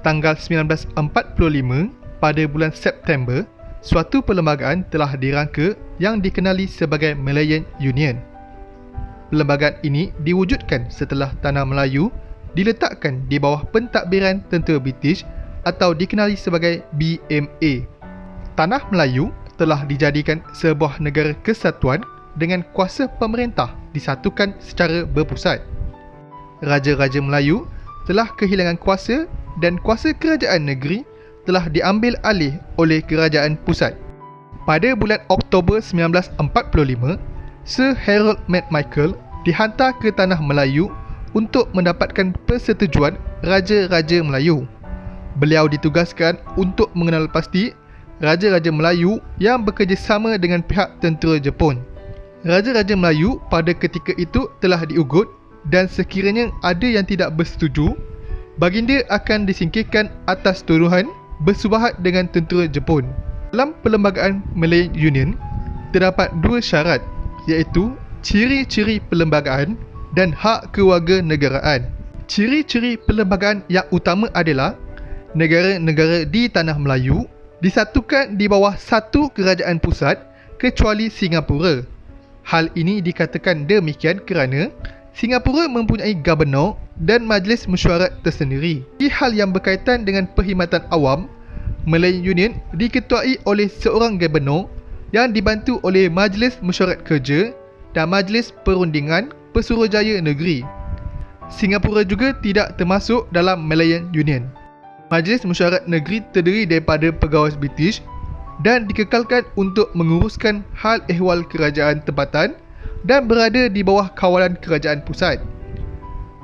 tanggal 1945 pada bulan September, suatu perlembagaan telah dirangka yang dikenali sebagai Malayan Union. Perlembagaan ini diwujudkan setelah Tanah Melayu diletakkan di bawah pentadbiran tentera British atau dikenali sebagai BMA. Tanah Melayu telah dijadikan sebuah negara kesatuan dengan kuasa pemerintah disatukan secara berpusat. Raja-raja Melayu telah kehilangan kuasa dan kuasa kerajaan negeri telah diambil alih oleh kerajaan pusat. Pada bulan Oktober 1945, Sir Harold MacMichael dihantar ke Tanah Melayu untuk mendapatkan persetujuan Raja-Raja Melayu. Beliau ditugaskan untuk mengenal pasti Raja-Raja Melayu yang bekerjasama dengan pihak tentera Jepun. Raja-Raja Melayu pada ketika itu telah diugut dan sekiranya ada yang tidak bersetuju, baginda akan disingkirkan atas tuduhan bersubahat dengan tentera Jepun. Dalam Perlembagaan Malayan Union, terdapat dua syarat, iaitu ciri-ciri perlembagaan dan hak kewarganegaraan. Ciri-ciri perlembagaan yang utama adalah negara-negara di Tanah Melayu disatukan di bawah satu kerajaan pusat kecuali Singapura. Hal ini dikatakan demikian kerana Singapura mempunyai Gubernur dan Majlis Mesyuarat tersendiri. Di hal yang berkaitan dengan perkhidmatan awam, Malayan Union diketuai oleh seorang Gubernur yang dibantu oleh Majlis Mesyuarat Kerja dan Majlis Perundingan Pesuruhjaya Negeri. Singapura juga tidak termasuk dalam Malayan Union. Majlis Mesyuarat Negeri terdiri daripada pegawai British dan dikekalkan untuk menguruskan hal ehwal kerajaan tempatan dan berada di bawah kawalan kerajaan pusat.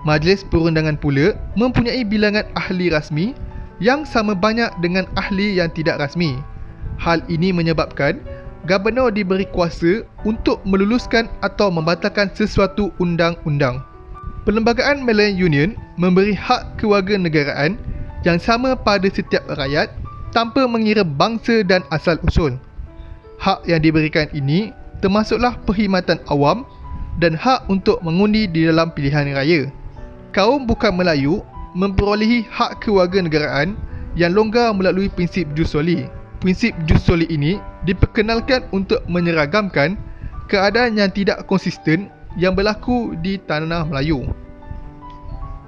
Majlis Perundangan pula mempunyai bilangan ahli rasmi yang sama banyak dengan ahli yang tidak rasmi. Hal ini menyebabkan Gubernur diberi kuasa untuk meluluskan atau membatalkan sesuatu undang-undang. Perlembagaan Malayan Union memberi hak kewarganegaraan yang sama pada setiap rakyat tanpa mengira bangsa dan asal-usul. Hak yang diberikan ini termasuklah perkhidmatan awam dan hak untuk mengundi di dalam pilihan raya. Kaum bukan Melayu memperolehi hak kewarganegaraan yang longgar melalui prinsip jus soli. Prinsip jus soli ini diperkenalkan untuk menyeragamkan keadaan yang tidak konsisten yang berlaku di Tanah Melayu.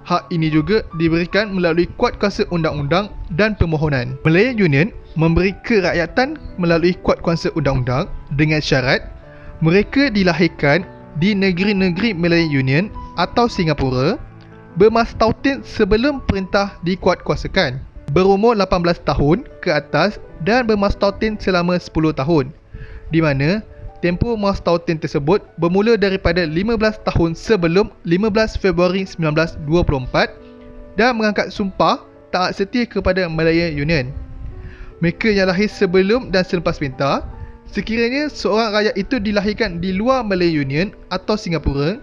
Hak ini juga diberikan melalui kuatkuasa undang-undang dan permohonan. Malayan Union memberi kerakyatan melalui kuatkuasa undang-undang dengan syarat mereka dilahirkan di negeri-negeri Malayan Union atau Singapura, bermastautin sebelum perintah dikuatkuasakan, berumur 18 tahun ke atas dan bermastautin selama 10 tahun, di mana tempoh mastautin tersebut bermula daripada 15 tahun sebelum 15 Februari 1924 dan mengangkat sumpah taat setia kepada Malayan Union. Mereka yang lahir sebelum dan selepas perintah, sekiranya seorang rakyat itu dilahirkan di luar Malayan Union atau Singapura,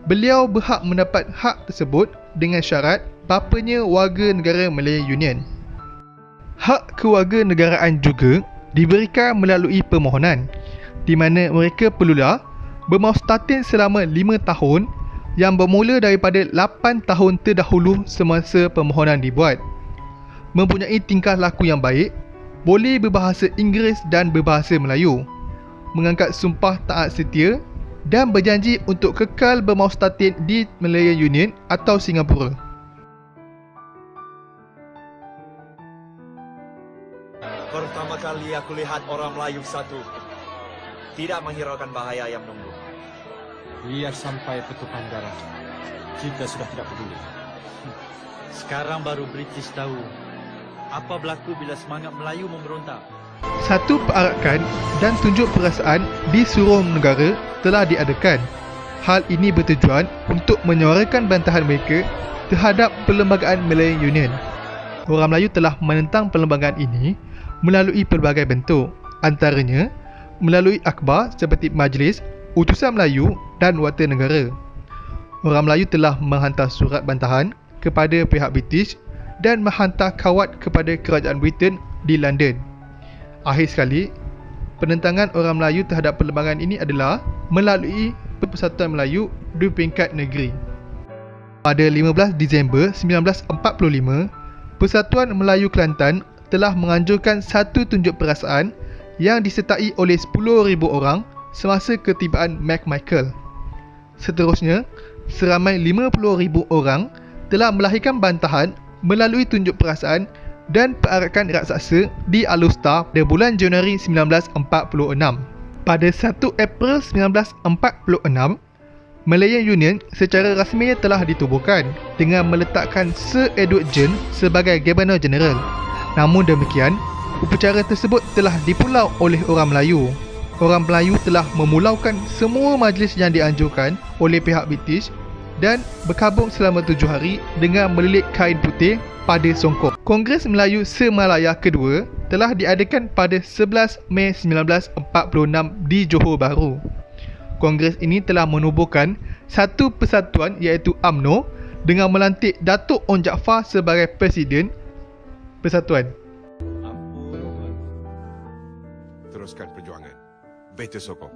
beliau berhak mendapat hak tersebut dengan syarat bapanya warga negara Malayan Union. Hak kewarganegaraan juga diberikan melalui permohonan, di mana mereka perlulah bermastautin selama 5 tahun yang bermula daripada 8 tahun terdahulu semasa permohonan dibuat, mempunyai tingkah laku yang baik, boleh berbahasa Inggeris dan berbahasa Melayu, mengangkat sumpah taat setia dan berjanji untuk kekal bermastautin di Malayan Union atau Singapura. Pertama kali aku lihat orang Melayu satu, tidak menghiraukan bahaya yang menunggu. Biar sampai petukan darah, kita sudah tidak peduli. Sekarang baru British tahu apa berlaku bila semangat Melayu memberontak. Satu perarakan dan tunjuk perasaan di seluruh negara telah diadakan. Hal ini bertujuan untuk menyuarakan bantahan mereka terhadap Perlembagaan Malayan Union. Orang Melayu telah menentang perlembagaan ini melalui pelbagai bentuk, antaranya melalui akhbar seperti Majlis, Utusan Melayu dan Warta Negara. Orang Melayu telah menghantar surat bantahan kepada pihak British dan menghantar kawat kepada kerajaan Britain di London. Akhir sekali, penentangan orang Melayu terhadap perlembagaan ini adalah melalui Persatuan Melayu di peringkat negeri. Pada 15 Disember 1945, Persatuan Melayu Kelantan telah menganjurkan satu tunjuk perasaan yang disertai oleh 10,000 orang semasa ketibaan McMichael. Seterusnya, seramai 50,000 orang telah melahirkan bantahan melalui tunjuk perasaan dan perarakan raksasa di Alustar pada bulan Januari 1946. Pada 1 April 1946, Malayan Union secara rasmi telah ditubuhkan dengan meletakkan Sir Edward John sebagai Governor General. Namun demikian, upacara tersebut telah dipulau oleh orang Melayu. Orang Melayu telah memulaukan semua majlis yang dianjurkan oleh pihak British dan berkabung selama 7 hari dengan melilit kain putih pada songkok. Kongres Melayu Semalaya kedua telah diadakan pada 11 Mei 1946 di Johor Bahru. Kongres ini telah menubuhkan satu persatuan iaitu UMNO dengan melantik Datuk Onn Jaafar sebagai Presiden Persatuan. Teruskan perjuangan. Beta sokong.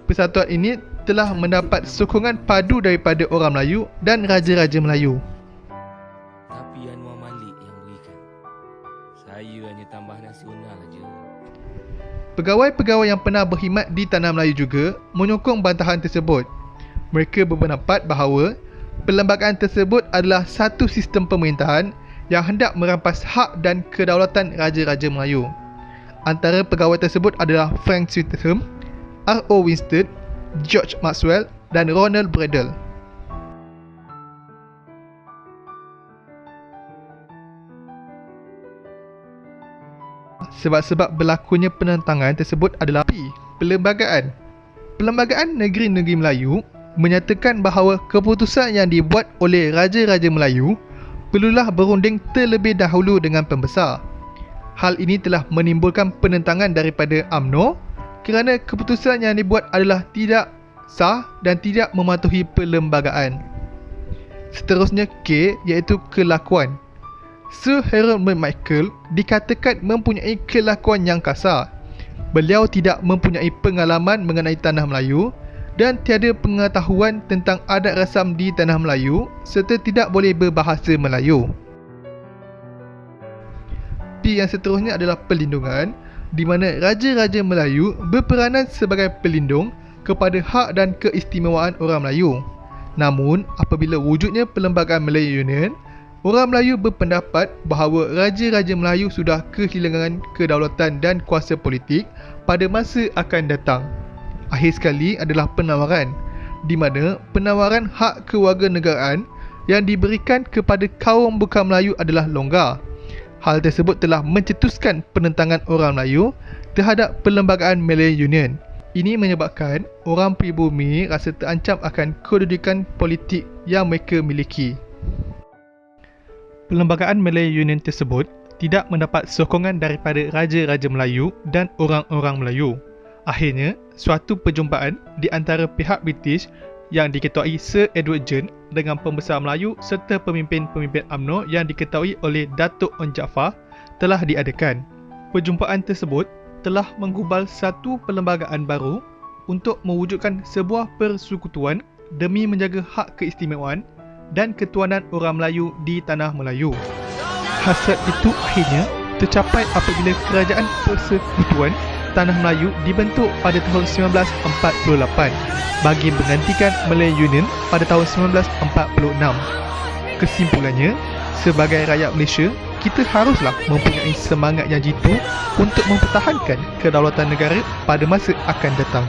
Persatuan ini telah mendapat sokongan padu daripada orang Melayu dan raja-raja Melayu. Tapi Anwar Malik yang berikan. Saya hanya tambah nasi unal aja. Pegawai-pegawai yang pernah berkhidmat di Tanah Melayu juga menyokong bantahan tersebut. Mereka berpendapat bahawa perlembagaan tersebut adalah satu sistem pemerintahan yang hendak merampas hak dan kedaulatan raja-raja Melayu. Antara pegawai tersebut adalah Frank Swettenham, R.O. Winston, George Maxwell dan Ronald Bradel. Sebab-sebab berlakunya penentangan tersebut adalah perlembagaan. Perlembagaan Negeri-Negeri Melayu menyatakan bahawa keputusan yang dibuat oleh Raja-Raja Melayu perlulah berunding terlebih dahulu dengan pembesar. Hal ini telah menimbulkan penentangan daripada UMNO kerana keputusan yang dibuat adalah tidak sah dan tidak mematuhi perlembagaan. Seterusnya K iaitu kelakuan. Sir Harold McMichael dikatakan mempunyai kelakuan yang kasar. Beliau tidak mempunyai pengalaman mengenai Tanah Melayu dan tiada pengetahuan tentang adat rasam di Tanah Melayu serta tidak boleh berbahasa Melayu. P yang seterusnya adalah perlindungan, di mana Raja-Raja Melayu berperanan sebagai pelindung kepada hak dan keistimewaan orang Melayu. Namun, apabila wujudnya Perlembagaan Malayan Union, orang Melayu berpendapat bahawa Raja-Raja Melayu sudah kehilangan kedaulatan dan kuasa politik pada masa akan datang. Akhir sekali adalah penawaran, di mana penawaran hak kewarganegaraan yang diberikan kepada kaum bukan Melayu adalah longgar. Hal tersebut telah mencetuskan penentangan orang Melayu terhadap Perlembagaan Malayan Union. Ini menyebabkan orang pribumi rasa terancam akan kedudukan politik yang mereka miliki. Perlembagaan Malayan Union tersebut tidak mendapat sokongan daripada Raja-Raja Melayu dan orang-orang Melayu. Akhirnya, suatu perjumpaan di antara pihak British yang diketuai Sir Edward John dengan pembesar Melayu serta pemimpin-pemimpin UMNO yang diketuai oleh Datuk Onn Jaafar telah diadakan. Perjumpaan tersebut telah menggubal satu perlembagaan baru untuk mewujudkan sebuah persekutuan demi menjaga hak keistimewaan dan ketuanan orang Melayu di Tanah Melayu. Hasrat itu akhirnya tercapai apabila Kerajaan Persekutuan Tanah Melayu dibentuk pada tahun 1948 bagi menggantikan Malayan Union pada tahun 1946. Kesimpulannya, sebagai rakyat Malaysia, kita haruslah mempunyai semangat yang jitu untuk mempertahankan kedaulatan negara pada masa akan datang.